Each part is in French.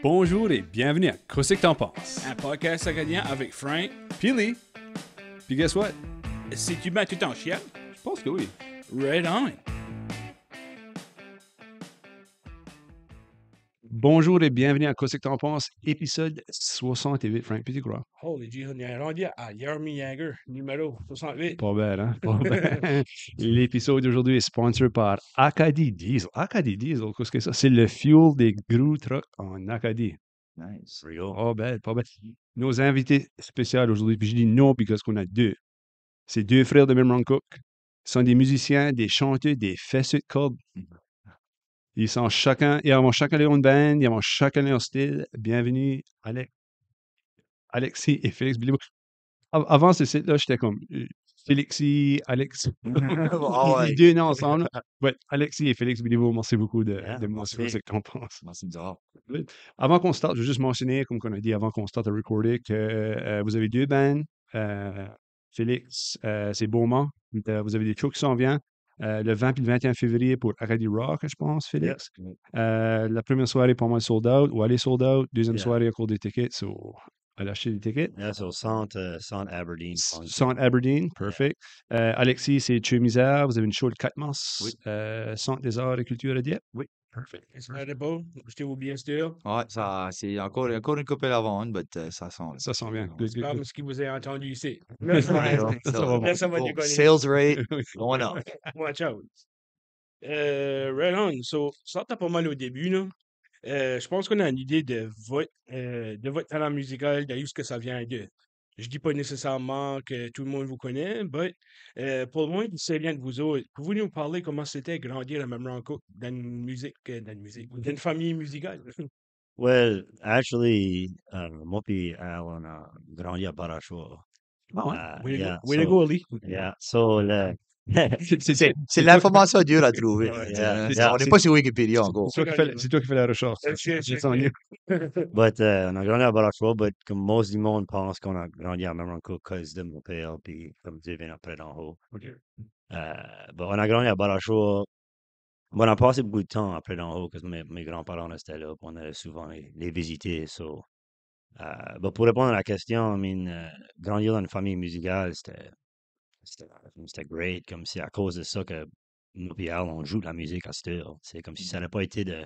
Bonjour et bienvenue à Qu'est-ce que t'en penses? Un podcast acadien avec Frank. Puis Puis guess what? Si tu mets tout en chien, Je pense que oui. right on. Bonjour et bienvenue à Qu'est-ce que t'en penses? Épisode 68, Frank Petitgras. Holy G, on est rendu à Jeremy Jagger, numéro 68. Pas belle, hein? Pas belle. L'épisode d'aujourd'hui est sponsor par Acadie Diesel. Acadie Diesel, qu'est-ce que c'est ça? C'est le fuel des gros trucks en Acadie. Nice. Real. Pas belle, pas belle. Nos invités spéciaux aujourd'hui, puis je dis non parce qu'on a deux. C'est deux frères de Memron Cook. Ils sont des musiciens, des chanteurs, des fesseux de cordes. Ils ont chacun leur band, ils ont chacun leur style. Bienvenue, Alexis et Félix Biliveau. Avant ce site-là, j'étais comme Félixi, Alex. Les deux noms ensemble. Ouais, Alexis et Félix Biliveau, merci beaucoup de me mentionner ce que t'en penses. Merci bizarre. Avant qu'on starte, je veux juste mentionner, comme on a dit avant qu'on starte à recorder, que vous avez deux bands. Félix, c'est Beaumont. Vous avez des shows qui s'en viennent. Le 20 et le 21 février pour Acadie Rock, je pense, Félix. La première soirée, pour moi, sold out, ou aller sold out. Deuxième soirée, à cours des tickets, so, allez acheter des tickets. C'est au centre Aberdeen. Centre Aberdeen, perfect. Alexis, c'est Tueux Misère. Vous avez une show le 4 mars. Oui. Centre des arts et culture à Dieppe. Oui. Perfect. C'était beau. Achetez-vous bien sûr. Ouais, ça, c'est encore une couple à vendre, mais ça sent. Ça sent bien. C'est comme ce qui vous est entendu ici. Ça va bon. Là, ça va déconner. Sales rate, going up. Watch out. Right on. So, ça t'a pas mal au début, là. Je pense qu'on a une idée de votre talent musical, de où ce que ça vient de. Je dis pas nécessairement que tout le monde vous connaît, mais pour le moins, c'est bien que vous autres. Pouvez-vous nous parler comment c'était grandir à Memron Cook dans une famille musicale? Well, actually, moi puis Al, on a grandi à Barachois. Way to go, Lee. Yeah, so, C'est l'information dure à trouver. Yeah. On n'est pas sur Wikipédia encore. C'est toi qui fais la recherche. C'est en lieu. But on a grandi à Barachois, but comme most du monde pense qu'on a grandi à Memron Cook à cause de mon père, puis comme Dieu vient après d'en haut. But on a grandi à Barachois. Bon, on a passé beaucoup de temps après d'en haut, parce que mes grands-parents restaient là, puis on allait souvent les visiter. So, pour répondre à la question, grandir dans une famille musicale, c'était great, comme si à cause de ça que nous et Al, on joue de la musique à cette heure. C'est comme si ça n'avait pas été de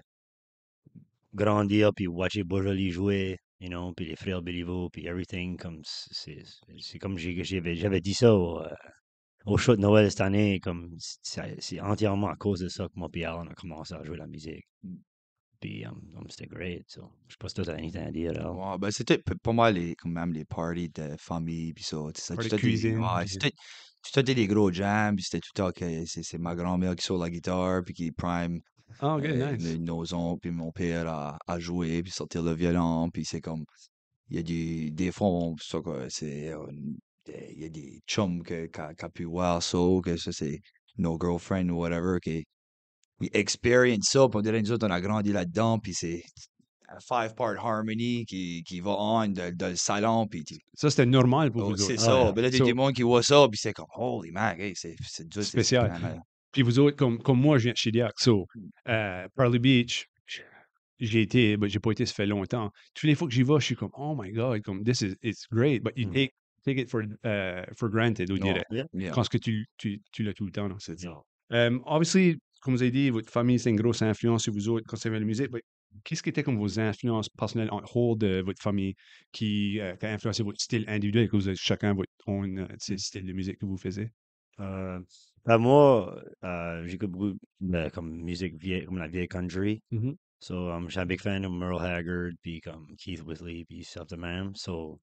grandir puis watcher Beaujolais jouer, you know, puis les frères Béliveau, puis everything, comme c'est comme j'avais dit ça au show de Noël cette année, comme c'est entièrement à cause de ça que moi et Al, on a commencé à jouer de la musique. Puis c'était great. So. Je sais pas si toi, t'as anything à dire, là. Ouais, ben c'était pour moi quand même les parties de famille puis ça, tu sais, Party de cuisine, puis- c'était des gros jams, puis c'était tout le temps que c'est ma grand-mère qui sort la guitare puis qui prime Ah, ok, nice. nos oncles puis mon père à jouer puis sortir le violon, puis c'est comme il y a des fois ça quoi, c'est il y a des chums qui a pu voir ça, que ça c'est nos girlfriends ou whatever qui we experience ça, puis on dirait nous autres on a grandi là-dedans, puis c'est un five-part harmony qui va on dans le salon, puis Ça, c'était normal pour vous c'est autres. ça. yeah. Ben là, So- des gens qui voient ça, puis c'est comme, holy man, hey, c'est dur, Spécial. vraiment- Puis vous autres, comme moi, je viens de Chidiac. So, Pearly Beach, j'ai pas été, ça fait longtemps. Toutes les fois que j'y vais, je suis comme, oh my God, comme, it's great, but you take it for granted, on dirait. Yeah. Quand que tu l'as tout le temps, non, c'est Yeah. Obviously, comme vous avez dit, votre famille, c'est une grosse influence sur vous autres quand c'est la musique. Mais qu'est-ce qui était comme vos influences personnelles en dehors de votre famille qui a influencé votre style individuel, que vous avez chacun votre own style de musique que vous faisiez? Moi, j'écoute beaucoup comme musique vieille, comme la vieille country. Mhm. So, je suis un big fan de Merle Haggard, puis comme Keith Whitley, puis stuff de même. So,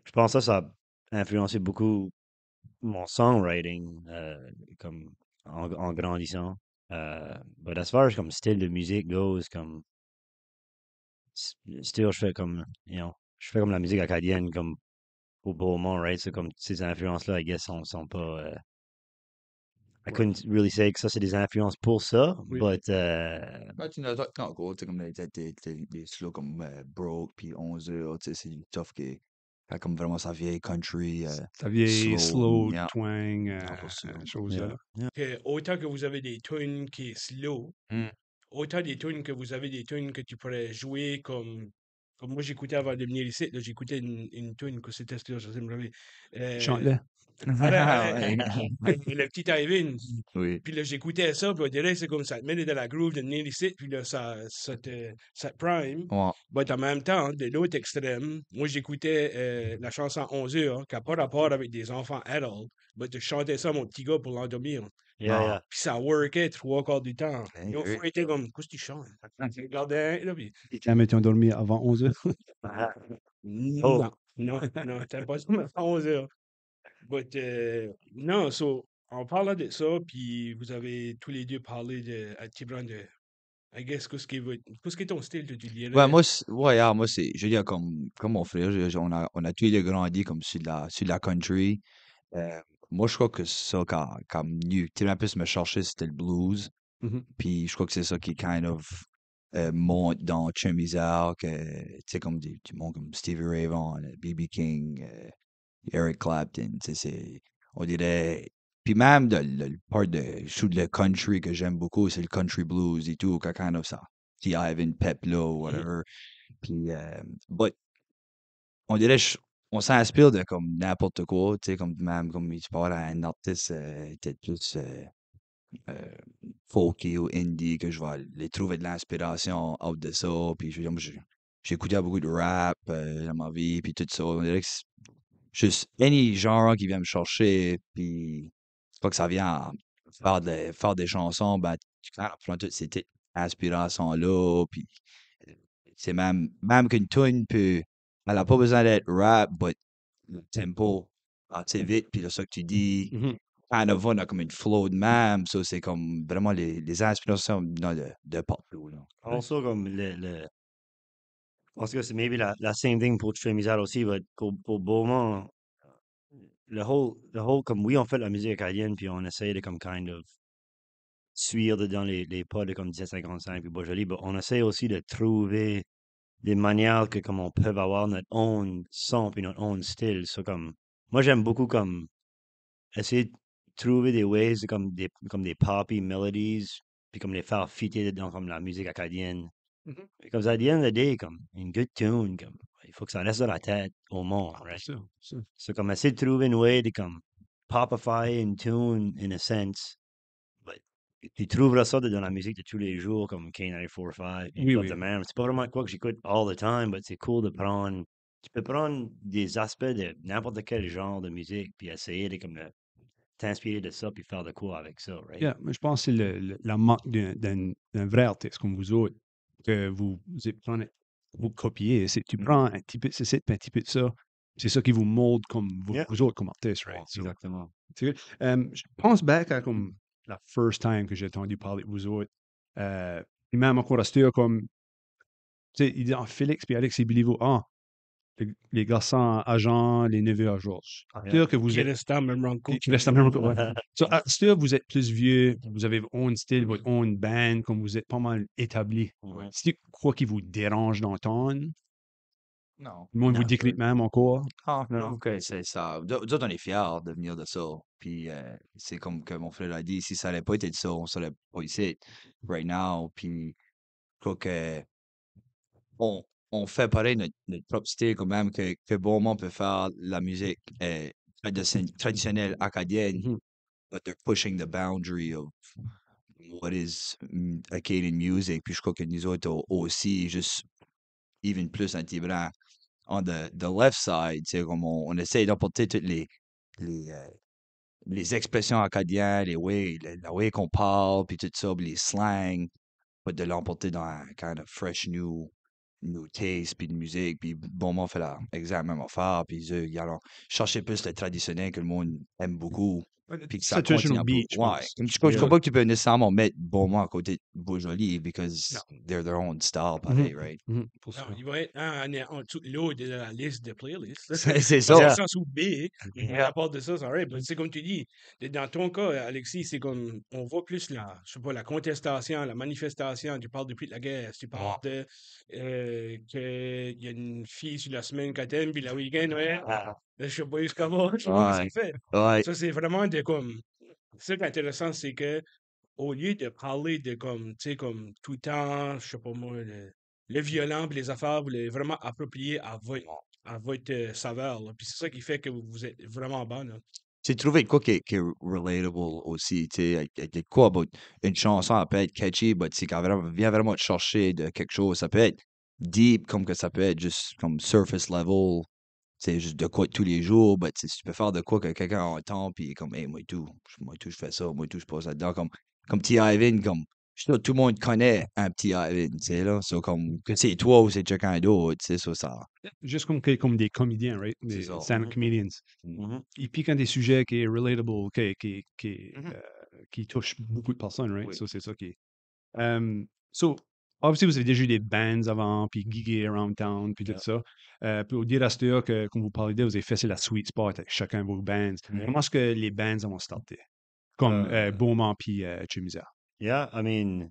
je pense que ça a influencé beaucoup mon songwriting, comme en grandissant. But as far as comme style de musique goes, comme still, je fais comme, you know, je fais comme la musique acadienne, comme au Beaumont, right? C'est comme ces influences-là, I guess, sont pas. I couldn't really say que ça, c'est des influences pour ça, Oui. but Ben, tu n'as pas encore, tu sais, comme des slows comme Broke, puis 11 heures, tu sais, c'est du tough qui a comme vraiment sa vieille country. Ta vieille slow, yeah. twang, pour sûr. chose yeah. là. Que autant que vous avez des tunes qui est slow, Mm. autant des tunes que vous avez des tunes que tu pourrais jouer comme comme moi, j'écoutais avant de venir ici, là, j'écoutais une tune que c'était, je sais me rappeler. Chante-le. Le petit Ivan. Oui. Puis là, j'écoutais ça, puis on dirait c'est comme ça te met dans la groove de venir ici, puis là, ça te prime. Ouais. Mais en même temps, de l'autre extrême, moi, j'écoutais la chanson 11 heures, qui n'a pas rapport avec des enfants adultes, mais je chantais ça à mon petit gars pour l'endormir. Yeah, Ah. yeah. Puis ça workait 3 quarts du temps. Hey, Mon oui. frère était comme, qu'est-ce que tu chantes? Je regardais, là, puis Et quand mettons dormir avant 11 heures. Oh. non, t'as pas ça, mais 11 heures. But, non, en parlant de ça, puis vous avez tous les deux parlé à Tibran de, I guess, qu'est-ce qui est ton style, tu Ouais, dirais? moi, c'est, je veux dire, comme mon frère, on a tous les deux grandi comme sur la country. Euh, Moi, je crois que ça, quand Tim Rampus me cherchait, c'était le blues. Mhm. Puis je crois que c'est ça qui kind of monte dans Chemical, que, tu sais, comme du monde comme Stevie Ray Vaughan, B.B. King, Eric Clapton, tu sais, on dirait. Puis même le part de le country que j'aime beaucoup, c'est le country blues et tout, quand kind of ça. T. Ivan, Peplo, whatever. Puis, but on dirait, on s'inspire de comme n'importe quoi, tu sais, comme même comme tu parles à un artiste peut-être plus euh, folky ou indie, que je vais les trouver de l'inspiration out de ça. Puis je veux dire, moi, j'ai écouté beaucoup de rap dans ma vie, puis tout ça. On dirait que c'est juste any genre qui vient me chercher, puis c'est pas que ça vient à faire des chansons, ben, tu prends toutes ces petites inspirations-là, puis c'est même qu'une tune peut, elle a pas besoin d'être rap, but le tempo, assez vite, puis là, ça que tu dis, Mhm. kind of on a comme une flow de même, ça c'est comme vraiment les inspirations venant de partout, là. Also, comme je pense que c'est maybe la same thing pour Trémisal aussi, mais pour Beaumont, le whole, comme oui, on fait de la musique acadienne, puis on essaye de comme kind of suivre dans les pas de comme 1755 puis Beaujolais, mais on essaie aussi de trouver des manières que comme on peut avoir notre own son puis notre own style. So, comme, moi j'aime beaucoup comme essayer de trouver des ways de, comme des poppy melodies, puis comme les faire fitter dans comme la musique acadienne. Mhm. Because at the end of the day, comme une good tune, comme, il faut que ça reste dans la tête au monde, Ah, right? c'est ça. So, comme essayer de trouver une way de comme popify une tune in a sense, but tu trouveras ça dans la musique de tous les jours, comme K94.5, et Oui, Club oui. de Mer. C'est pas vraiment quoi que j'écoute all the time, but c'est cool de prendre, tu peux prendre des aspects de n'importe quel genre de musique, puis essayer de comme t'inspirer de ça, puis faire de quoi avec ça, right? Yeah, mais je pense que c'est la marque d'un vrai artiste comme vous autres, que vous copiez. Tu prends un petit peu de ceci, puis un petit peu de ça. C'est ça qui vous molde comme Yeah. vous autres comme artistes, right? So, Exactement. c'est good. Je pense back à comme la first time que j'ai entendu parler de vous autres. Puis même encore à cette heure, comme, tu sais, il dit, ah, Félix puis Alex et Bilivo, ah, les garçons à Jean, les neveux à Georges. À cette Yeah. heure que vous Qui êtes reste même Ranco. qui reste la même ouais. So, à cette heure, vous êtes plus vieux, vous avez votre own style, votre own band, comme vous êtes pas mal établi. Ouais. C'est quoi qui vous dérange d'entendre? Non. Le monde vous Non. décrit même encore? Ah, non, ok, c'est ça. Nous autres, on est fiers de venir de ça. Puis c'est comme que mon frère l'a dit, si ça n'allait pas été de ça, on serait pas ici, right now. Puis je crois que on, on fait pareil notre propre style quand même, que Beaumont peut faire la musique traditionnelle acadienne, Mhm. but they're pushing the boundary of what is Acadian music. Puis je crois que nous autres aussi, juste even plus anti-blanc. On the left side, c'est comme on essaye d'apporter toutes les, euh, les expressions acadiennes, la way qu'on parle, puis tout ça, puis les slangs, but de l'emporter dans un kind of fresh new taste, puis de musique, puis Beaumont fait la exact même affaire, puis ils allons chercher plus le traditionnel que le monde aime beaucoup, puis que ça continue Traditional un peu. beat, je Ouais, pense. je crois pas que tu peux nécessairement mettre Beaumont à côté de Beaujolais, Non. because they're their own style, Mhm. pareil, right? Mhm. Pour Non, ça. il va être en dessous de l'autre de la liste de playlists. C'est Pas dans le ça. sens où B, Yeah. à part de ça, c'est vrai. C'est comme tu dis, dans ton cas, Alexis, c'est comme, on voit plus je sais pas, la contestation, la manifestation. Tu parles depuis de la guerre, tu parles de qu'il y a une fille sur la semaine qu'elle t'aime, puis le week-end, ouais, Ah, je sais pas comment, je sais pas ce Ouais, qu'il fait. ouais. Ça, c'est vraiment de comme, ce qui est intéressant, c'est que au lieu de parler de comme, tu sais, comme tout le temps, je sais pas moi, le violent, puis les affaires, vous l'avez vraiment approprié à votre saveur, là. Puis c'est ça qui fait que vous êtes vraiment bon, là. J'ai trouvé de quoi qui est relatable aussi, tu sais, il y a de quoi, about une chanson, elle peut être catchy, mais c'est quand elle vient vraiment te chercher de quelque chose, ça peut être deep, comme que ça peut être juste comme surface level, c'est juste de quoi de tous les jours, mais tu sais, tu peux faire de quoi que quelqu'un entend, puis comme, hey, moi tout, je fais ça, moi tout, je passe là-dedans, comme T. Ivan, comme, je suis sûr, tout le monde connaît un petit Ivan, tu sais, là, so, comme, que c'est toi ou c'est quelqu'un d'autre, tu sais, ça, Juste comme des comédiens, right? c'est Des ça. stand-up comedians. Mhm. Ils piquent des sujets qui est relatable, Mhm. qui touchent beaucoup de personnes, right? Oui. So, c'est ça qui est. So, obviously, vous avez déjà eu des bands avant, puis gigué around town, puis tout Yeah. ça. Puis au dire à ce que, comme vous parlez de, vous avez fait c'est la sweet spot avec chacun de vos bands. Mhm. Comment est-ce que les bands vont starter? Comme Uh, Beaumont puis Chimisa. yeah, I mean,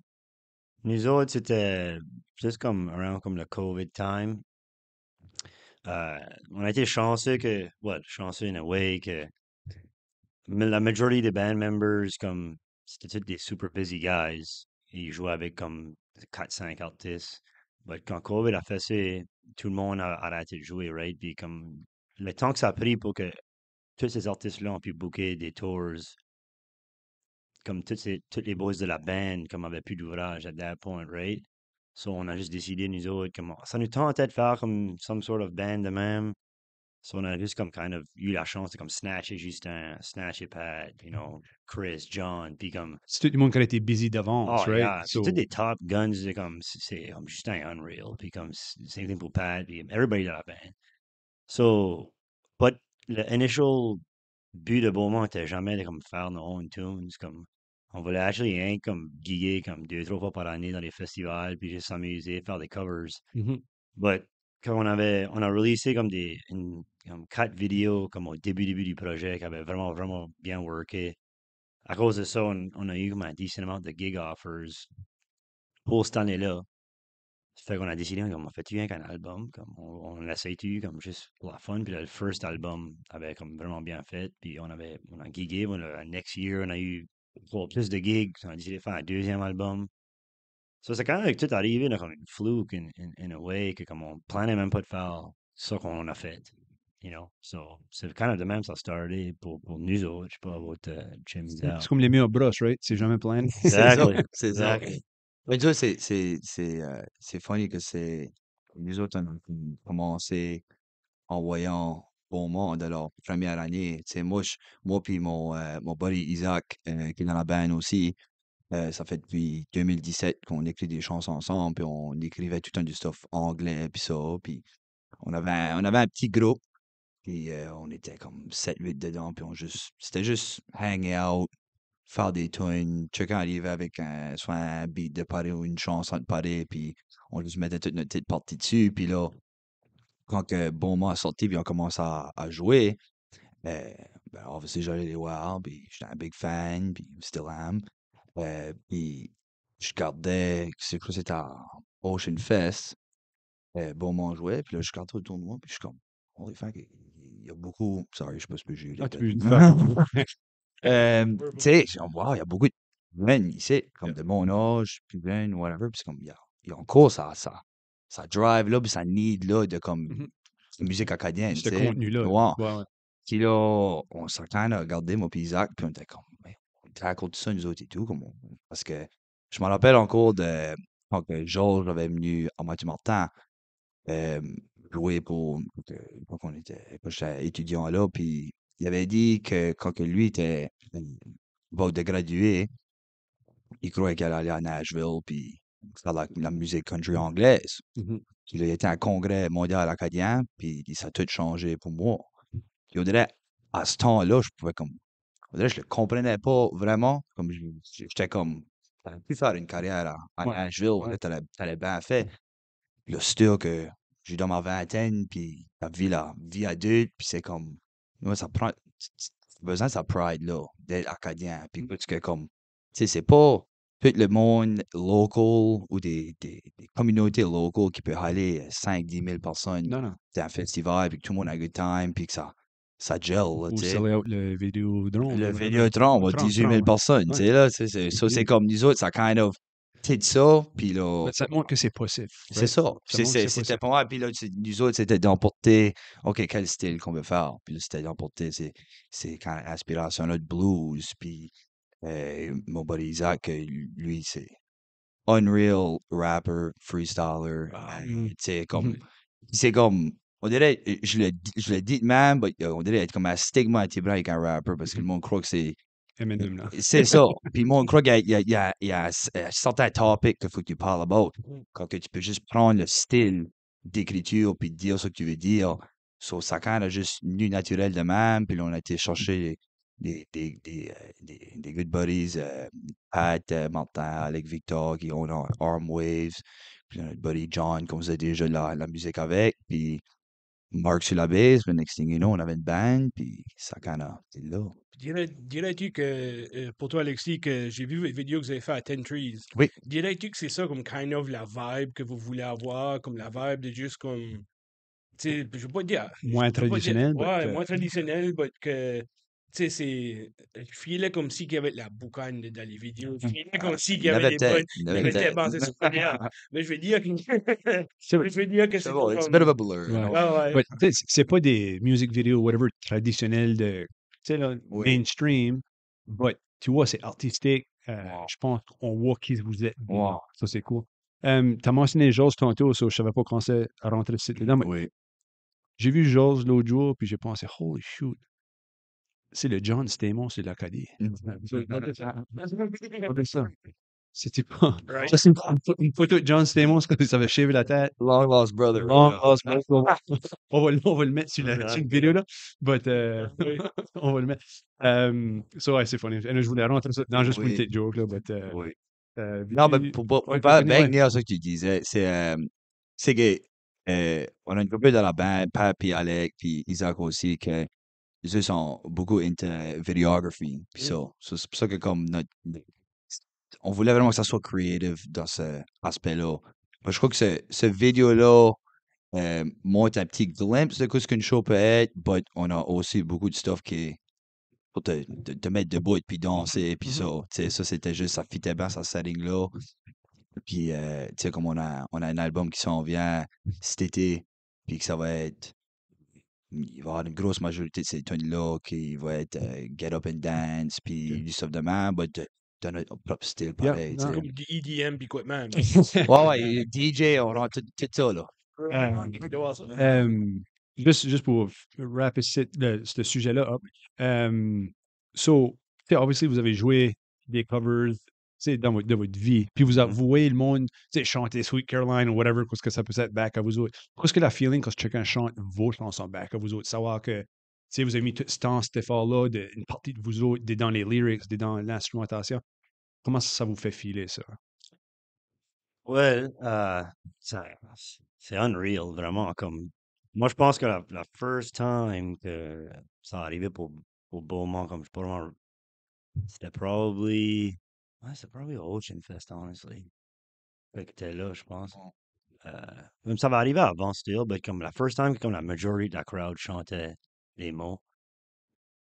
nous autres, c'était juste comme around comme le COVID time. On a été chanceux chanceux in a way que la majorité des band members, comme, c'était tous des super busy guys. Ils jouaient avec comme 4-5 artistes. Mais quand COVID a fait ça, tout le monde a arrêté de jouer, right? Puis comme, le temps que ça a pris pour que tous ces artistes-là ont pu booker des tours, comme tous les boys de la band, comme avaient plus d'ouvrage at that point, right? So, on a juste décidé, nous autres, comme, ça nous tentait de faire comme some sort of band de même. So, on a juste comme kind of eu la chance de comme snatcher Justin, snatcher Pat, Chris, John, puis comme, C'est tout le monde qui a été busy d'avance, oh right? yeah, puis tous So, des top guns, c'est comme, c'est comme Justin Unreal, puis comme, same thing pour Pat, puis everybody de la band. So, but le initial but de Beaumont était jamais de comme faire nos own tunes, comme, on voulait actually rien comme giguer comme 2, 3 fois par année dans les festivals, puis juste s'amuser, faire des covers. mhm. But quand on a releasé comme comme 4 vidéos comme au début du projet qui avaient vraiment, vraiment bien worké. À cause de ça, on a eu comme un decent amount de gig offers pour cette année-là. Ça fait qu'on a décidé, comme, on fait-tu rien qu'un album, comme, on l'essaye-tu, comme, juste pour la fun. Puis là, le first album avait comme vraiment bien fait. Puis on a gigué, next year, on a eu encore plus de gigs. On a décidé de faire un deuxième album. So, c'est quand même tout arrivé, là, comme une fluke, in a way, que comme on planait même pas de faire ça qu'on a fait. So, c'est kind of de même ça a starté pour nous autres, je sais pas, votre Jim C'est comme les meilleurs brosses, right? C'est jamais plein. C'est ça, Exactly. c'est ça. Exactly. Mais tu vois, c'est funny que c'est, nous autres, on a commencé en voyant Beaumont de leur première année. Tu sais, moi puis mon buddy Isaac, qui est dans la band aussi, ça fait depuis 2017 qu'on écrit des chansons ensemble, puis on écrivait tout le temps du stuff anglais, puis ça, puis on avait un petit groupe, puis on était comme 7-8 dedans, puis c'était juste hang out, faire des tunes, chacun arrivait avec soit un beat de Paris ou une chanson de Paris, puis on juste mettait toute notre petite partie dessus, puis là, quand que Beaumont a sorti, puis on commence à jouer, obviously, j'allais les voir, puis j'étais un big fan, puis still am. Puis je regardais, c'est quoi, c'était à Ocean Fest, Beaumont jouait, puis là, je regardais autour de moi, puis je suis comme, holy fuck, il y a beaucoup, sorry, je sais pas si j'ai eu Ah, les tu têtes. peux le faire. Tu sais, je suis comme, wow, il y a beaucoup de jeunes ici, comme Yeah. de mon âge, plus jeunes, whatever, puis c'est comme, il y a encore ça drive là, puis ça need là, de comme, Mhm. musique acadienne, tu Ce sais. contenu-là. Ouais. Ouais, ouais. Puis là, on s'est quand même regardé, moi puis Isaac, puis on était comme, mais on tackle tout ça, nous autres et tout, parce que je me rappelle encore de quand que Georges avait venu à Mathieu-Martin euh, jouer quand j'étais étudiant là, puis il avait dit que quand que lui était about de graduer, il croyait qu'elle allait à Nashville, puis faire la musique country anglaise. Mhm. Puis là, il était à un congrès mondial acadien, puis ça a tout changé pour moi. Puis on dirait, à ce temps-là, je pouvais comme, on dirait, je le comprenais pas vraiment. Comme j'étais comme, t'aurais pu faire une carrière à Ouais. Nashville, Ouais. là, t'allais bien fait. Puis là, c'est sûr que j'ai dans ma vingtaine, puis la vie adulte, puis c'est comme, moi, ça prend, t'as besoin de sa pride, là, d'être acadien. Puis parce que comme, tu sais, c'est pas tout le monde local ou des communautés locales qui peut aller 5-10 000 personnes Non, non. dans un festival, puis que tout le monde a un good time, puis que ça gel, là, Ou tu sais. sell out le Vidéodrome. Le whatever. Vidéotron, on va 30, 18 000 ouais. personnes, tu Ouais. sais, là, tu sais, ça, c'est comme nous autres, ça kind of, de ça, puis là, Ben, ça te montre que c'est possible, c'est right? ça. Ça montre que c'est C'était possible. pas mal. Puis là, nous autres, c'était d'emporter, OK, quel style qu'on veut faire? Puis là, c'était d'emporter ces kind of inspirations-là de blues. Puis mon buddy Isaac, lui, c'est unreal rapper, freestyler. Wow. Tu sais, Mhm. c'est comme, on dirait, je le dis de même, mais on dirait être comme un stigma blanc avec un rapper parce que le monde croit que Eminem, là. c'est ça. Puis le monde croit qu'il y a un certain topic qu'il faut que tu parles about. Mm. Quand que tu peux juste prendre le style d'écriture puis dire ce que tu veux dire. So, ça kind of juste nu naturel de même. Puis là, on a été chercher des good buddies, Pat, Martin, Alec Victor, qui ont Arm Waves. Puis notre buddy John, qu'on faisait déjà la musique avec. Puis Mark sur la bass. Puis next thing you know, on avait une band. Puis ça kind of, c'est là. Dirais-tu que, pour toi, Alexis, que j'ai vu votre vidéo que vous avez fait à Ten Trees, Oui. dirais-tu que c'est ça comme kind of la vibe que vous voulez avoir, comme la vibe de juste comme, tu sais, je veux pas dire, Moins je veux pas dire, traditionnel, but, ouais, moins traditionnel, mais que, tu sais, je filais comme si qu'il y avait de la boucane dans les vidéos, je filais comme si qu'il y Il y avait avait des peut-être. bonnes, Il y il y avait avait peut-être. bon, c'est super bien, mais je veux dire que, C'est je veux dire que C'est c'est bon, pas it's a bit of comme, a blur, you ouais. know? ah ouais, But, tu sais, c'est pas des music videos, whatever, traditionnels de, tu sais, là, Oui. mainstream, but, tu vois, c'est artistique. Wow. Je pense qu'on voit qui vous êtes Wow. dedans. Ça, c'est cool. T'as mentionné Jaws tantôt, so je savais pas comment c'est à rentrer le site dedans, mais Oui. j'ai vu Jaws l'autre jour, puis j'ai pensé, holy shoot, c'est le John Stamos de l'Acadie. Regardez ça. C'était pas. right? Ça, c'est une photo de John Stamos quand il s'avait shavé la tête. Long lost brother. Long yeah. lost brother. On va le mettre sur la vidéo là. But, Oui. on va le mettre. So, ouais, c'est funny. Je voulais rentrer ça. Non, juste pour une Oui. petite joke là. But, Oui. Non, mais puis- pour ouais, pas continue, ouais. venir à ce que tu disais, c'est que on a une couple dans la bande, Pat puis Alec puis Isaac aussi, que eux sont beaucoup into videography. Puis ça, c'est pour ça que comme on voulait vraiment que ça soit creative dans cet aspect-là. Moi, je crois que ce vidéo-là montre un petit glimpse de ce qu'une show peut être, mais on a aussi beaucoup de stuff qui est pour te mettre debout et puis danser, puis ça, tu sais, ça c'était juste, ça fitait bien ce setting-là. Puis, tu sais, comme on a un album qui s'en vient cet été, puis que ça va être, il va y avoir une grosse majorité de ces tunes-là qui va être Get Up and Dance, puis du stuff de même, mais de notre propre style Yeah, pareil, tu non. sais. Comme du EDM puis quoi de même. Ouais, DJ, on rentre tout ça, là. Je dois voir ça. Juste pour wrap ce sujet-là up. So, tu sais, obviously, vous avez joué des covers, tu sais, de votre vie. Puis vous avouez le monde, tu sais, chanter Sweet Caroline ou whatever, qu'est-ce que ça peut être back à vous autres. Qu'est-ce que la feeling quand chacun chante vos chansons back à vous autres? Savoir que, tu sais, vous avez mis tout ce temps, cet effort-là, une partie de vous autres, dans les lyrics, dans l'instrumentation. Comment ça vous fait filer, ça? Ouais, c'est unreal, vraiment. Comme, moi, je pense que la first time que ça arrivait pour Beaumont, comme je sais pas vraiment, c'était probably, ouais, c'était probably Ocean Fest, honestly. Fait que t'es là, je pense. Même ça va arriver avant, still, mais comme la first time que comme la majority de la crowd chantait les mots,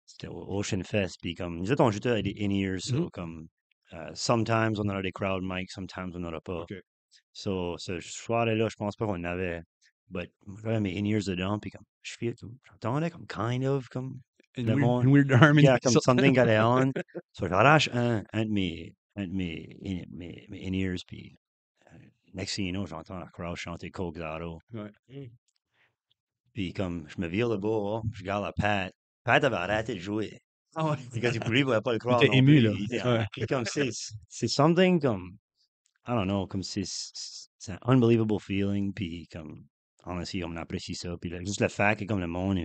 c'était au Ocean Fest. Puis comme, nous autres, on jouait avec des in-ears, so comme, sometimes on a des crowd mics, sometimes on n'en a pas. OK. So, ce soir-là, je pense pas qu'on avait. But j'avais mes in-ears dedans, puis comme, j'entendais comme kind of, comme, Une le weird, monde, une weird harmony. yeah, comme something allait on. So, j'arrache un de mes in-ears, puis next thing you know, j'entends la crowd chanter Coke Zero. Ouais. Puis comme, je me vire le bas, je regarde la Pat. Pat avait arrêté de jouer. Ah ouais. Parce que lui, il pouvait pas le Il croire était non ému, plus. là. Il était, Ouais. puis comme, c'est something comme, I don't know, comme c'est un unbelievable feeling, puis comme, honestly, on apprécie ça, puis juste le fait que comme le monde,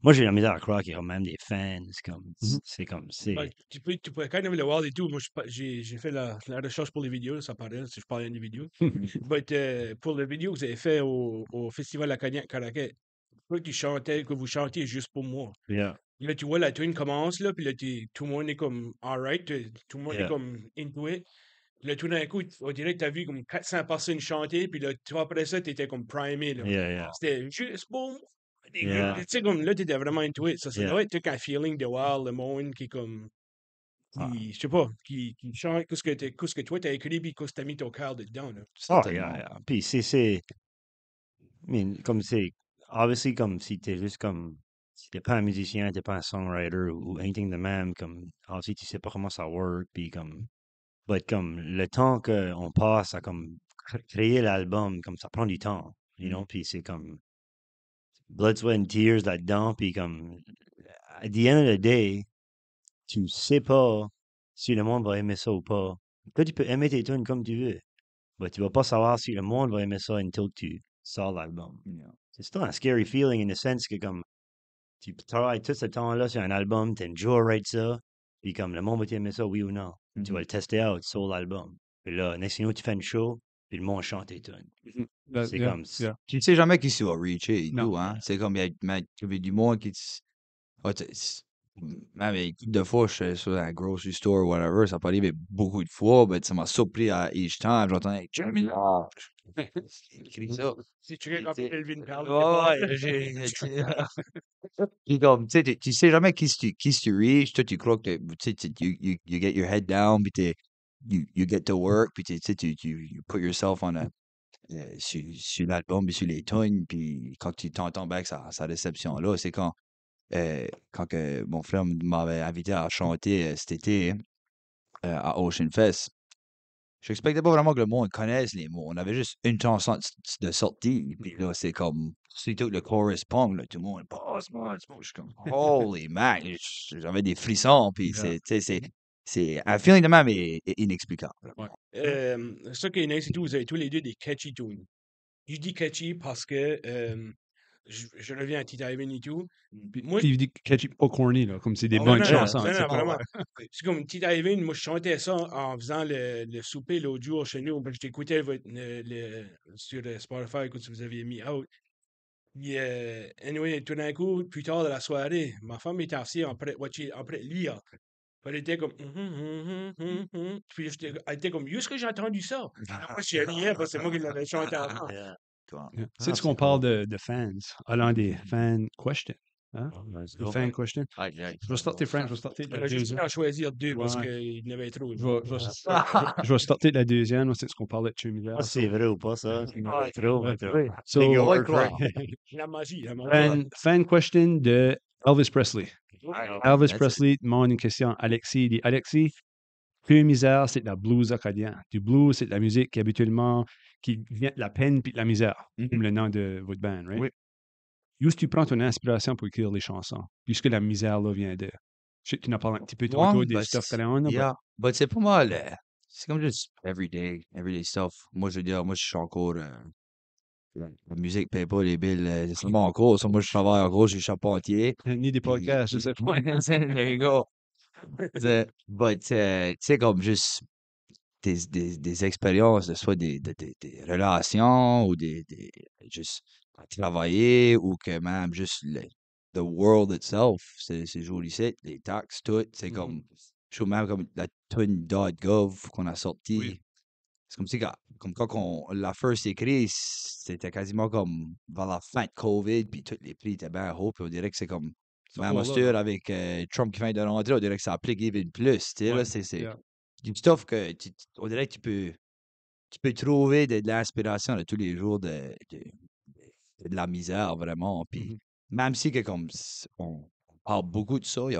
moi j'ai la misère à croire qu'il y a même des fans, comme, c'est comme, Ben, tu peux quand même le voir et tout. Moi, j'ai fait la recherche pour les vidéos, ça paraît, si je parlais des vidéos. But, pour la vidéo que vous avez fait au Festival à Caraquet, que vous chantiez juste pour moi. yeah, Là, tu vois, la tune commence, là, puis là, tout le monde est comme alright, tout le monde est Yeah. comme into it. Là, tout d'un coup, on dirait que t'as vu comme 400 personnes chanter, puis là, tu vois, après ça, t'étais comme primé, là. yeah, C'était juste pour moi. Yeah. Tu sais, comme là, t'étais vraiment into it. Ça Yeah. doit être un feeling de voir le monde qui est comme. qui, je sais pas, qui chante qu'est-ce que toi t'as écrit puis qu'est-ce que t'as mis ton cœur dedans, là. yeah, Certainement. yeah. Puis I mean, comme c'est, obviously, comme si t'es juste comme, si t'es pas un musicien, t'es pas un songwriter ou anything de même, comme, obviously, tu sais pas comment ça work, puis comme, but comme, le temps qu'on passe à comme, créer l'album, comme, ça prend du temps, you know, puis c'est comme, blood, sweat and tears là-dedans, puis comme, at the end of the day, tu sais pas si le monde va aimer ça ou pas. Toi, tu peux aimer tes tunes comme tu veux, mais tu vas pas savoir si le monde va aimer ça until tu sors l'album. Yeah. C'est still un scary feeling in the sense que comme tu travailles tout ce temps-là sur un album, tu enjoy write ça, puis comme le monde va t'aimer ça, oui ou non. Tu vas le tester out sur l'album. Puis là, next thing you know, tu fais une show, puis le monde chante tes tunes. C'est Yeah, comme, yeah. Tu ne sais jamais qui tu vas reacher et Non. tout, hein. C'est comme, il y a du monde qui... Ah, même une couple de fois, je suis sur un grocery store ou whatever, ça peut arriver beaucoup de fois, mais ça m'a surpris à each time. J'entends, hey, Jeremy Love! Il écrit ça. Si tu regardes Tu sais, Elvin Carl, ouais, puis comme, tu sais, tu sais jamais qui tu reach, toi, tu crois que, tu sais, you get your head down, puis you get to work, puis tu sais, you put yourself on a, sur l'album, puis sur les tunes, puis quand tu t'entends avec sa réception-là, c'est quand que mon frère m'avait invité à chanter cet été à Ocean Fest. Je n'expectais pas vraiment que le monde connaisse les mots. On avait juste une chanson de sortie, puis là, c'est comme, surtout le chorus pong, là, tout le monde, boss, boss, boss. Je suis comme, holy man, j'avais des frissons, puis Yeah. c'est un feeling de même est inexplicable. Ouais. ça qui est nice et tout, vous avez tous les deux des catchy tunes. Je dis catchy parce que je reviens à Tita Ivan et tout. Puis, Moi, il dit catchy, pas corny, là, comme c'est des non, bonnes non, chansons. non, tu sais. non, vraiment. C'est comme Tita Ivan, moi, je chantais ça en faisant le souper l'autre jour chez nous. Je t'écoutais sur Spotify quand vous aviez mis out. Puis, anyway, tout d'un coup, plus tard de la soirée, ma femme était assise après lire. Puis elle était comme, Puis elle était comme, où est-ce que j'ai entendu ça? Moi, je riais parce que c'est moi qui l'avais chanté avant. yeah. Toi. Yeah. Ah, C'est ce qu'on c'est parle cool. de fans, allant des fan questions. Hein? Oh, let's Le go. fan question. Aïe, aïe. Je vais starter, Frank, je vais starter On la a juste deuxième. à choisir deux parce Ouais. qu'il y en avait trop. Je vais starter la deuxième, c'est ce qu'on parlait de Chumila. Ah, c'est vrai ou pas, ça? Ouais. Trop, Ouais. trop. Oui. So, Take your On va y word for it. croire. La magie, la magie. fan question de Elvis Presley. Elvis That's it. Presley demande une question à Alexis. Il dit, Alexis, Pluie misère, c'est de la blues acadien. Du blues, c'est de la musique qui habituellement qui vient de la peine puis de la misère, comme le nom de votre band, right? Oui. Où est-ce que tu prends ton inspiration pour écrire les chansons? Puisque la misère là vient de. Je sais que tu en as parlé un petit peu tantôt Ouais, des ben, stuff que tu as on, yeah. But c'est pas mal. C'est comme juste everyday stuff. Moi, je veux dire, moi, je suis encore. La musique paye pas les billes. C'est seulement en cours. Ça, moi, je travaille en gros, je suis charpentier. ni des Puis, podcasts, je sais pas. there you go. But, tu sais, comme juste des expériences, soit des relations ou juste à travailler ou que même juste the world itself, c'est joli site, les taxes, tout. C'est comme, je trouve même comme la tune .gov qu'on a Oui. sortie. C'est comme si, comme quand on l'a first écrit, c'était quasiment comme vers la fin de COVID, puis tous les prix étaient bien hauts, puis on dirait que c'est comme, C'est même encore à là, cette heure, là. avec Trump qui vient de rentrer, on dirait que ça applique even plus, tu sais, Ouais. là, c'est Yeah. du stuff que, on dirait que tu peux trouver de l'inspiration de tous les jours de la misère, vraiment, puis Mhm. même si que comme, on parle beaucoup de ça, on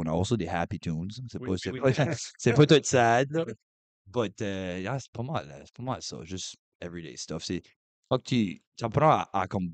a also des happy tunes, c'est Oui, pas, c'est oui. pas, c'est pas tout sad, là. But, yeah, c'est pas mal ça, juste everyday stuff. C'est faut que tu apprends à comme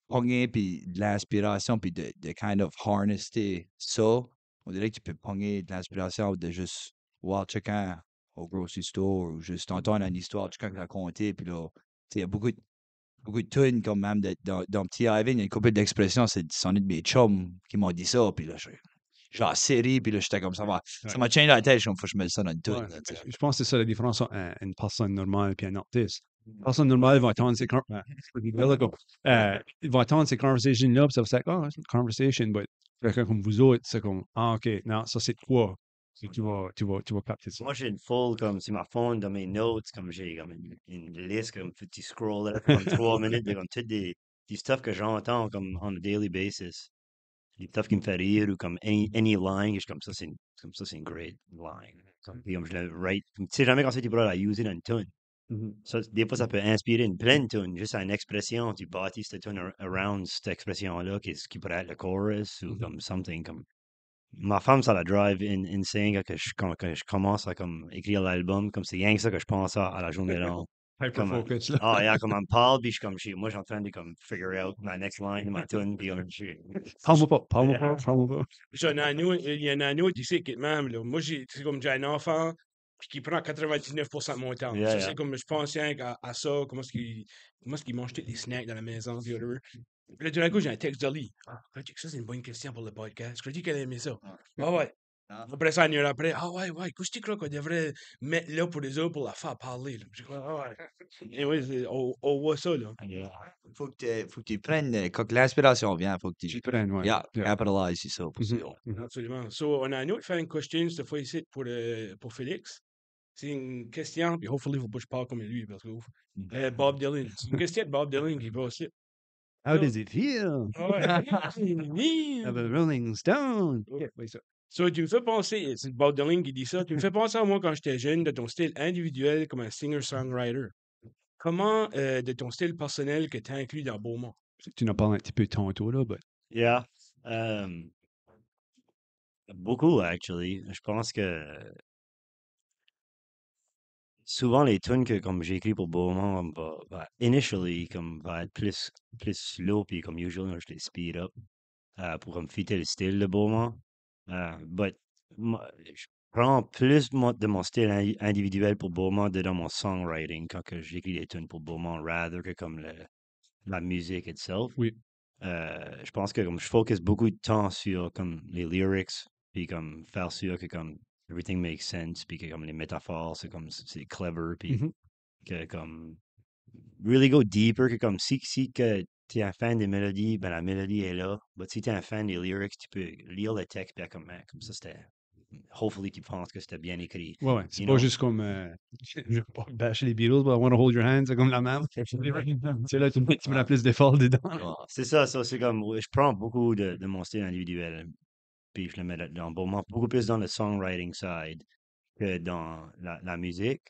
pogner puis de l'inspiration puis de kind of harnesser ça. On dirait que tu peux pogner de l'inspiration de juste voir quelqu'un au grocery store ou juste entendre une histoire de quelqu'un qui a raconté puis là, tu sais, il y a beaucoup de tunes comme même dans Petit Ivan, il y a une couple d'expressions, c'en est de mes chums qui m'ont dit ça puis là, j'ai la série puis là, j'étais comme ça Ouais. m'a changé la tête, je me faut que je mette ça dans une tune, Ouais. là, tu sais. Je pense que c'est ça la différence entre une personne normale et un artiste. Une personne normale va attendre ces ils vont attendre ces conversations-là, puis ça va être oh, c'est une conversation, mais quelqu'un comme vous autres, c'est comme ah, ok, non, ça c'est toi. Et tu vas capter ça. Moi, j'ai une fold comme sur ma phone, dans mes notes, comme j'ai comme une liste, comme petit scroll, là, comme 3 minutes, de comme tout des stuff que j'entends comme on a daily basis. les stuff qui me fait rire ou comme any line, je suis comme ça, c'est une great line. Puis comme je le write, tu sais jamais quand c'est tu pourras la user dans une tune. Ça, des fois, ça peut inspirer une pleine tune, juste à une expression, tu bâtis cette tune around cette expression-là, qui pourrait être le chorus ou comme something comme. Ma femme, ça la drive insane quand je commence à comme écrire l'album, comme c'est rien que ça que je pense à la journée longue. Hyper Comme, focus, là. yeah, comme on me parle, puis je suis comme, moi, je suis en train de comme figure out ma next line, ma tune, puis comme, Parle-moi pas, parle-moi pas, parle-moi pas. Il y en a un autre ici qui est de même. Là. Moi, c'est comme j'ai un enfant puis qui prend 99% de mon temps. Yeah, Ça, yeah. c'est comme je pense rien à ça, comment est-ce qu'il mange tous les snacks dans la maison, puis whatever. Puis là, tout d'un coup, j'ai un texte d'Oli. Ah, ça, c'est une bonne question pour le podcast. Je dis qu'elle aimait ça. Ah ouais. Après ça, une heure après, ah ouais, qu'est-ce que tu crois qu'on devrait mettre là pour les autres pour la faire parler? Là? Je dis, ah ouais. Et oui, on voit ça, là. Faut que tu prennes, quand l'inspiration vient, faut que Tu tu, le prennes, ouais. yeah, Yeah. capitalize sur ça. Pour ça. Absolument. So, on a un autre fan question cette fois ici pour Félix. C'est une question, puis hopefully, il ne faut pas que je parle comme lui, parce que Bob Dylan. C'est une question de Bob Dylan qui va aussi. How does it feel? Ouais. Of a Rolling Stone. Ouais. Oui, ça. So, tu me fais penser, c'est Bob Dylan qui dit ça, tu me fais penser à moi quand j'étais jeune, de ton style individuel comme un singer-songwriter. Comment de ton style personnel que tu as inclus dans Beaumont? Tu en parles un petit peu tantôt, là, but... Yeah. Beaucoup, actually. Je pense que souvent les tunes que comme j'ai écrit pour Beaumont, initially, comme va être plus slow, puis comme usual, je les speed up pour comme fitter le style de Beaumont. But je prends plus de mon style individuel pour Beaumont dans mon songwriting quand que j'écris des tunes pour Beaumont, rather que comme la musique itself. Oui. Je pense que comme je focus beaucoup de temps sur comme les lyrics, puis comme faire sûr que comme everything makes sense, puis que comme les métaphores, c'est clever, puis que comme really go deeper, que comme si que tu es un fan des mélodies, ben la mélodie est là. Mais si tu es un fan des lyrics, tu peux lire le texte, puis comme ça c'était. Hopefully, tu penses que c'était bien écrit. Ouais. C'est You pas know? juste comme. Je veux pas bâcher les Beatles, but I want to hold your hand. C'est comme la même. C'est là, tu mets la plus d'effort dedans. C'est ça, c'est comme. Je prends beaucoup de mon style individuel, puis je le mets dans beaucoup plus dans le songwriting side que dans la musique.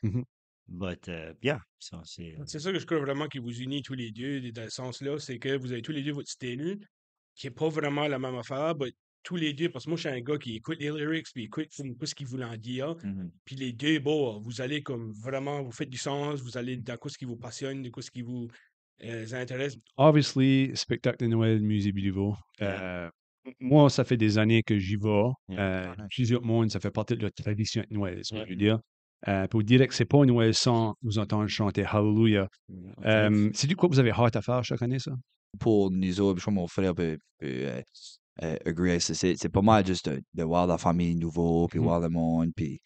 But, yeah, ça, c'est. C'est ça que je crois vraiment qui vous unit tous les deux dans ce sens-là, c'est que vous avez tous les deux votre style, qui n'est pas vraiment la même affaire, mais tous les deux, parce que moi, je suis un gars qui écoute les lyrics, puis écoute ce qu'il voulait en dire, puis les deux, bon, vous allez comme vraiment, vous faites du sens, vous allez dans quoi ce qui vous passionne, de quoi ce qui vous intéresse. Obviously, spectacle de Noël, musée Béliveau. Moi, ça fait des années que j'y vais. Plusieurs monde, ça fait partie de la tradition de Noël, c'est ce que je veux dire. Pour dire que c'est pas Noël sans vous entendre chanter Hallelujah. C'est du quoi vous avez hâte à faire chaque année, ça? Pour nous autres, je crois que mon frère peut agree. C'est pas mal juste de voir la famille nouveau, puis voir le monde, puis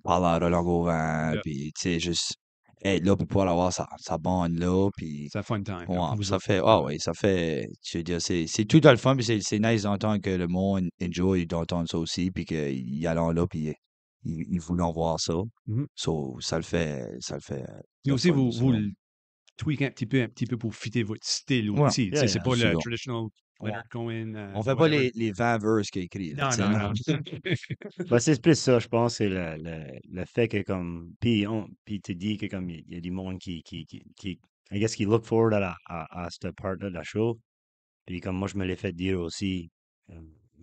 parler à Roland Gauvin, puis tu sais, juste être là pour pouvoir avoir sa bande là, puis C'est un fun time. ouais, ça fait, je veux dire, c'est tout dans le fun, puis c'est nice d'entendre que le monde enjoy d'entendre ça aussi, puis qu'ils allons là, puis ils voulont voir ça. So, ça le fait. Et aussi, vous le tweakez un petit peu pour fitter votre style aussi. Yeah, c'est pas le absolument. traditional Leonard Cohen. On fait pas les 20 verses qu'il écrit. Non. Ben, c'est plus ça, je pense, c'est le fait que comme. Puis tu dis que comme il y a du monde qui I guess, qui look forward à cette part-là de la show. Puis comme moi, je me l'ai fait dire aussi.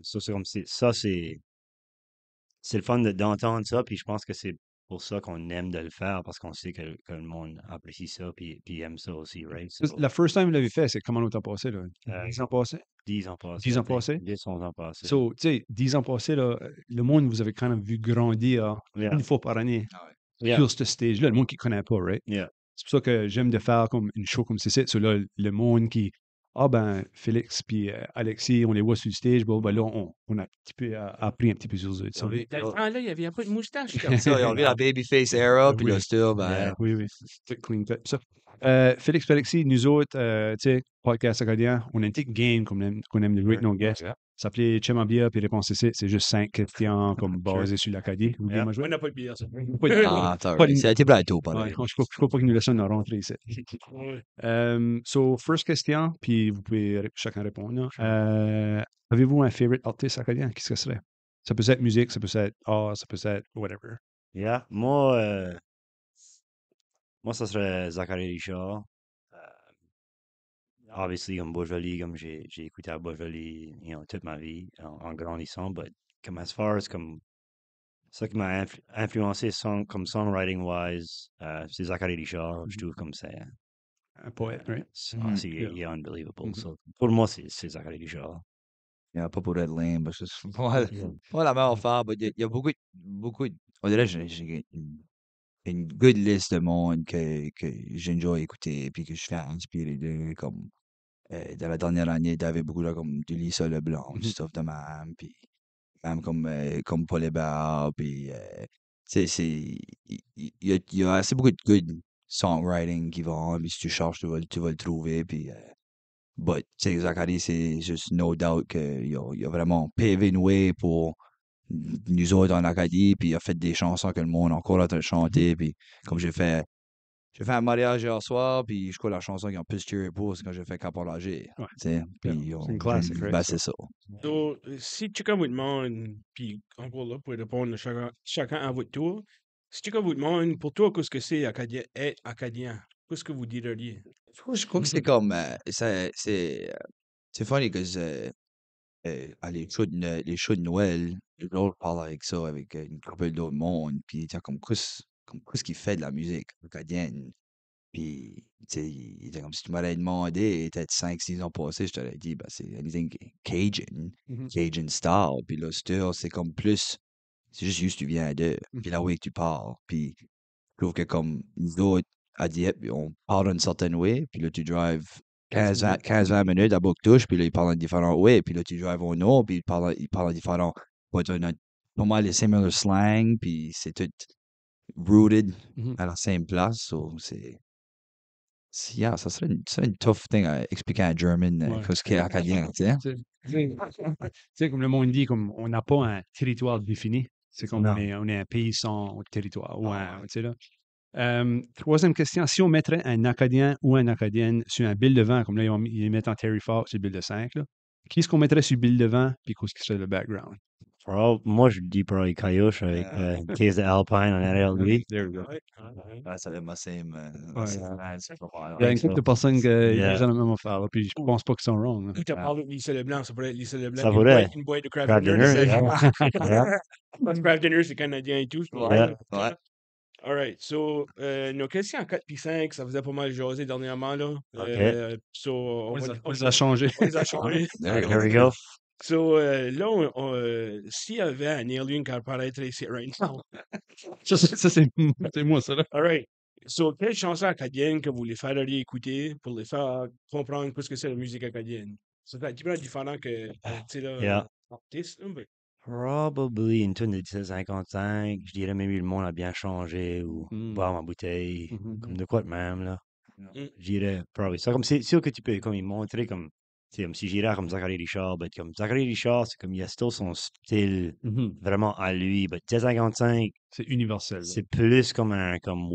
Ça, c'est le fun d'entendre ça, puis je pense que c'est pour ça qu'on aime de le faire, parce qu'on sait que le monde apprécie ça, puis aime ça aussi, right? La first time vous l'avez fait, c'est comment longtemps passé, là? 10 ans passés? 10 ans passés. 10 ans passés? 10, 11 ans passés. So, tu sais, 10 ans passés, là, le monde, vous avez quand même vu grandir une fois par année sur ce stage-là, le monde qui ne connaît pas, right? Yeah. C'est pour ça que j'aime de faire comme une show comme ceci. So, là, le monde qui, Félix puis Alexis, on les voit sur le stage, bon, ben là, on a un petit peu appris un petit peu sur eux. Dans le temps-là, il n'y avait pas de moustache. Ça, ils ont vu la babyface era, puis le style, ben. Oui. C'est clean cut. Ça. Félix et Alexis, nous autres, tu sais, podcast acadien, on a une petite game qu'on aime de rate nos guests. Ça s'appelait Chemabia, puis réponse ici, c'est juste 5 questions comme basées sur l'Acadie. Vous voulez Yeah. moi On jouer? n'a pas de bière, ça. Pas de- Ah, pas sorry. de- Ça a été plateau, Ouais, pareil. je crois pas qu'ils nous laissent nous rentrer ici. Ouais. So, first question, puis vous pouvez chacun répondre. Là. Avez-vous un favorite artiste acadien? Qu'est-ce que ce serait? Ça peut être musique, ça peut être art, ça peut être whatever. Yeah. Moi, ça serait Zachary Richard. Obviously, comme Beaujolais, comme j'ai écouté à Beaujolais, toute ma vie en grandissant, but comme as far as comme ça qui m'a influencé comme songwriting wise, c'est Zachary Richard. Je trouve comme c'est Un poète, right? Mhm. il est unbelievable. Mhm. So, pour moi, c'est Zachary Richard. Yeah, pas pour être lame, parce que c'est pas la même affaire, mais il y a beaucoup, on dirait, j'ai une good list de monde que j'enjoy écouter, puis que je fais inspirer de, comme, dans la dernière année, t'avais beaucoup là, comme de Lisa Leblanc, du Mhm. stuff de même, puis même comme Paul Hébert, puis, tu sais, il y a assez beaucoup de good songwriting qui vont, puis si tu cherches, tu vas le trouver, puis, but, tu sais, Zachary, c'est juste no doubt qu'il a vraiment pavé une way pour nous autres en Acadie, puis il a fait des chansons que le monde a encore en train de chanter, puis comme j'ai fait un mariage hier soir, puis je crois la chanson qui a plus tiré pour, c'est quand j'ai fait Capolager, Ouais. tu sais, puis C'est une classique, right? ben c'est ça. So, si chacun vous demande, puis encore là, pour répondre chacun à votre tour, si chacun vous demande, pour toi, qu'est-ce que c'est être acadien? Qu'est-ce que vous diriez? Je crois que c'est comme, c'est funny que les shows de Noël, l'autre parle avec ça, avec une couple d'autres mondes, puis il était comme, qu'est-ce qu'il fait de la musique acadienne? Puis, tu sais, il était comme si tu m'aurais demandé, peut-être 5-6 ans passés, je t'aurais dit, ben, c'est anything Cajun, Mhm. Cajun style. Puis là, still, c'est comme plus, c'est juste tu viens de, puis Mhm. là, oui, que tu parles. Puis, je trouve que comme nous autres, à Dieppe, on parle d'une certaine way, puis là, tu drives 15-20 minutes à Bouctouche, puis là, ils parlent en différents way, puis là, tu drives au nord, puis ils parlent en différents, pas mal les similar slang, puis c'est tout rooted Mhm. à la same place, so yeah, ça serait une tough thing à expliquer en German, Ouais. qu'est-ce qu'est acadien, tu sais. Tu sais, comme le monde dit, comme on n'a pas un territoire défini. C'est comme Non. on est un pays sans territoire. Ou Ah, tu sais, là. Troisième question, si on mettrait un Acadien ou une Acadienne sur un bill de vent, comme là, ils mettent en Terry Fox sur le bill de 5, là, qui est-ce qu'on mettrait sur le bill de vent, puis qu'est-ce qui serait le background? Moi, je dis pour les Caillouches avec Case de Alpine en arrière de lui. There we go. ouais, ça va ma same, Ouais. c'est pas mal. Il y a Ouais. une couple de personnes qui disent Yeah. la même affaire, là, puis je pense pas qu'ils sont wrong. Là. Tu as parlé de Lisa Leblanc, ça pourrait être Lisa Leblanc. Ça pourrait. Une boîte de craft Craft dinner. dinner, yeah. Parce que craft dinner, c'est canadien et tout. Ouais, ouais. All right. So, nos questions en 4 puis 5, ça faisait pas mal jaser dernièrement, là. OK. So, On les a changés. on les a changés. There we go. So, là, s'il y avait un alien qui apparaîtrait ici right now. Ça, c'est moi, ça, là. All right. So, quelle chanson acadienne que vous les feriez écouter pour les faire comprendre ce que c'est la musique acadienne? C'est un petit peu différent que, tu sais, là, Yeah. artiste, là, mais- Probably une tune de 1755. Je dirais même le monde a bien changé ou boire ma bouteille. Comme de quoi de même, là. Mm. Je dirais probably ça. Comme c'est sûr que tu peux comme y montrer comme. C'est comme si j'irais comme Zachary Richard, ben, comme Zachary Richard, c'est comme il a still son style vraiment à lui. Mais 1755, C'est universel. là. c'est plus comme un comme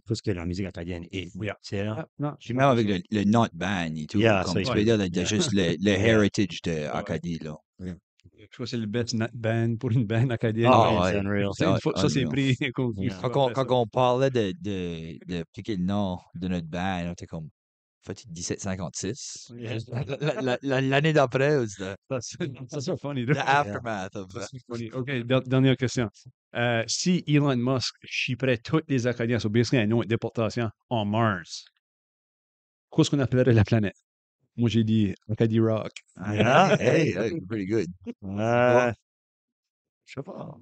plus que la musique acadienne est. Yeah. Tu sais, là? Ah, non, Puis même avec le not ban et tout, Yeah, comme ça, tu il peux faut- dire de yeah. juste le heritage de Acadie, là. Je crois que c'est le best band pour une band acadienne. Ah, Ouais, ouais. c'est unreal. C'est une fois que ça, c'est unreal. pris. qu'on- Yeah. Quand on parlait de piquer le nom de notre band, on était comme, en fait, 1756. Yeah. L'année d'après, c'était Ça, c'est funny. the là. aftermath of Ça, c'est funny. OK, dernière question. Si Elon Musk chipperait tous les Acadiens, so basically un nom de déportation, en Mars, qu'est-ce qu'on appellerait la planète? Moi, j'ai dit Acadie Rock. Yeah. Hey, that's pretty good. Je sais pas.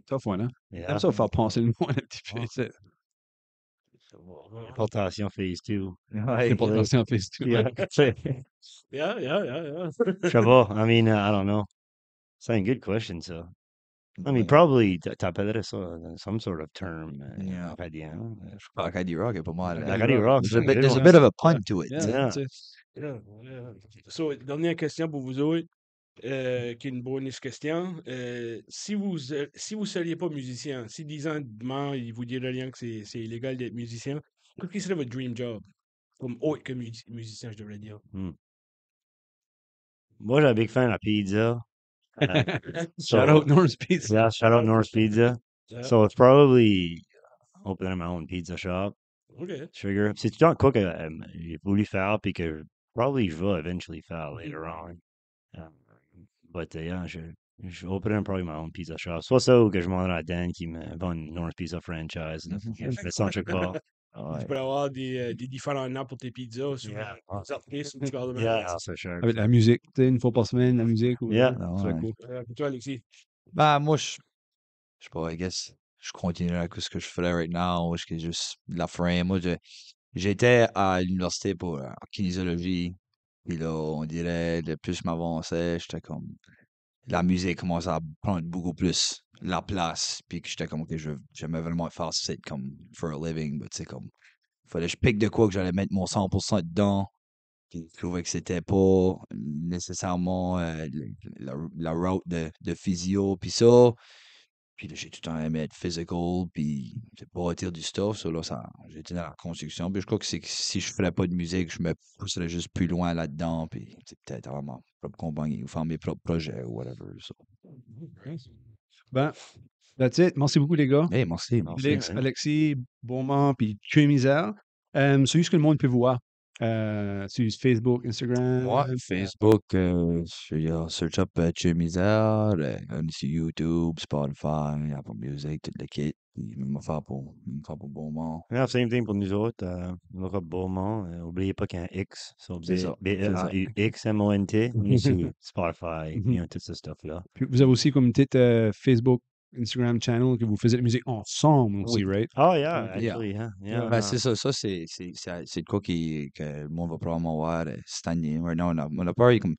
Tough one, hein? Yeah. J'aime ça faire penser le monde un petit peu. Ouais. C'est Importation phase 2. Ouais. déportation en face tout. Yeah. Yeah. Je sais pas. I mean, I don't know. C'est une good question, ça. I mean, Ouais. probably t'appellerais ça some sort of term Yeah. acadien. Acadie Rock est pas mal. Acadie Rock, There's a c'est bit, good there's a one. bit of a pun to it. Yeah, Yeah. tu sais. So, dernière question pour vous autres. qui est une bonus question. Si vous seriez pas musicien, si 10 ans demain, ils vous diraient rien que c'est illégal d'être musicien, qu'est-ce qui serait votre dream job? Comme autre que musicien, je devrais dire. Hmm. Moi, j'ai un big fan de la pizza. Shout So, out North Pizza. yeah, shout out North Pizza. Yeah. So, it's probably opening my own pizza shop. OK. Sugar. C'est tout le temps quoi que j'ai voulu faire, puis que probably je vais eventually faire later on. But yeah, je open probably my own pizza shop. Soit ça ou que je demande à Dan qui me vend une North Pizza franchise. Là. Je fais ça en quelque part. Tu Ouais. peux avoir des différents noms pour tes pizzas sur Yeah. les artistes ou tu parles de Yeah, for sure. Avec la musique, tu sais, une fois par semaine, la musique. Ou, Yeah. ça serait Ouais. cool. Pour toi, Alexis. Ben, moi, je sais pas, I guess, je continue avec ce que je fais right now, je fais juste de la frame. Moi, j'étais à l'université pour en kinésiologie, puis là, on dirait, le plus je m'avançais, j'étais comme, la musique commençait à prendre beaucoup plus la place, puis que j'étais comme, ok, j'aimais vraiment faire ça comme for a living, mais tu sais, comme, fallait que je pique de quoi que j'allais mettre mon 100% dedans. Puis je trouvais que c'était pas nécessairement la route de physio, puis ça. Puis là, j'ai tout le temps aimé être physical, puis c'est pas retirer du stuff. Ça, là, j'ai été dans la construction. Puis je crois que c'est que si je ferais pas de musique, je me pousserais juste plus loin là-dedans, puis c'est peut-être avoir ma propre compagnie ou faire mes propres projets ou whatever. So. Ben, that's it. Merci beaucoup, les gars. Hey, merci. Félix, man. Alexis, Beaumont, puis Tué Misère. C'est juste que le monde peut voir. Sur Facebook, Instagram. Ouais, Facebook, search up Chez Misère, on est sur YouTube, Spotify, Apple Music, tout le kit. Puis même affaire pour Beaumont. Yeah, same thing pour nous autres. Look up Beaumont. Oubliez pas qu'il y a un X. So C'est ça, c'est ça. B-E-A-U-X-M-O-N-T. On est sur Spotify, Mhm. tout ce stuff-là. Puis vous avez aussi comme une petite Facebook, Instagram channel que vous faisiez de la musique ensemble aussi, Oui. right? Oh, yeah, Yeah. actually, yeah. Yeah. Ben, c'est ça. Ça, c'est de quoi que le monde va probablement voir cette année. Right now, on a parlé comme,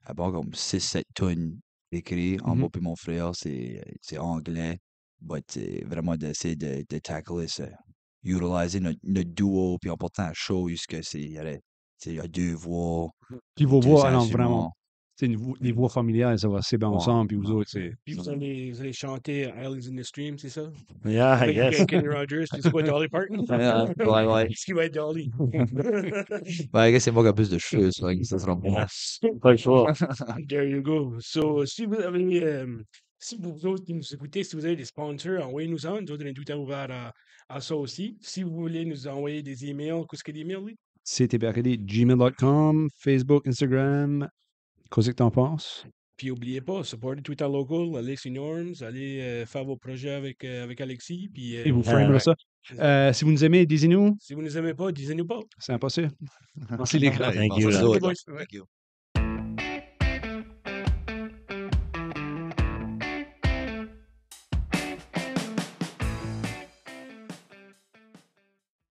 à part comme 6-7 tonnes écrits en Mhm. moi et mon frère. C'est anglais. But vraiment d'essayer de tackler ça. Utiliser notre duo, puis en portant un show, jusque il y a deux voix, Puis vos deux voix, alors vraiment, instruments. c'est les voix familiales, ça va assez bien Ouais, ensemble, puis vous ouais. autres, c'est... Puis vous allez chanter Islands in the Stream, c'est ça? Yeah, I Avec guess. Kenny Rogers, puis c'est quoi, Dolly Parton? Ouais. Ce qui va être Dolly. Ben, I guess c'est moi qui a plus de cheveux, ça sera bon. Pas le choix. There you go. So, si vous avez, si vous autres qui nous écoutez, si vous avez des sponsors, envoyez-nous ça. Nous autres, on est tout à ouvert à ça aussi. Si vous voulez nous envoyer des emails, qu'est-ce que des emails, oui? ctbrd@gmail.com, Facebook, Instagram. Qu'est-ce que t'en penses? Puis n'oubliez pas, supportez Twitter Local, Alexis Norms, allez faire vos projets avec Alexis. Puis Et vous framerez ça. Si vous nous aimez, disez-nous. si vous ne nous aimez pas, disez-nous pas. C'est impossible. Merci les gars. Thank you. Merci, Merci, ouais. boys. Thank you.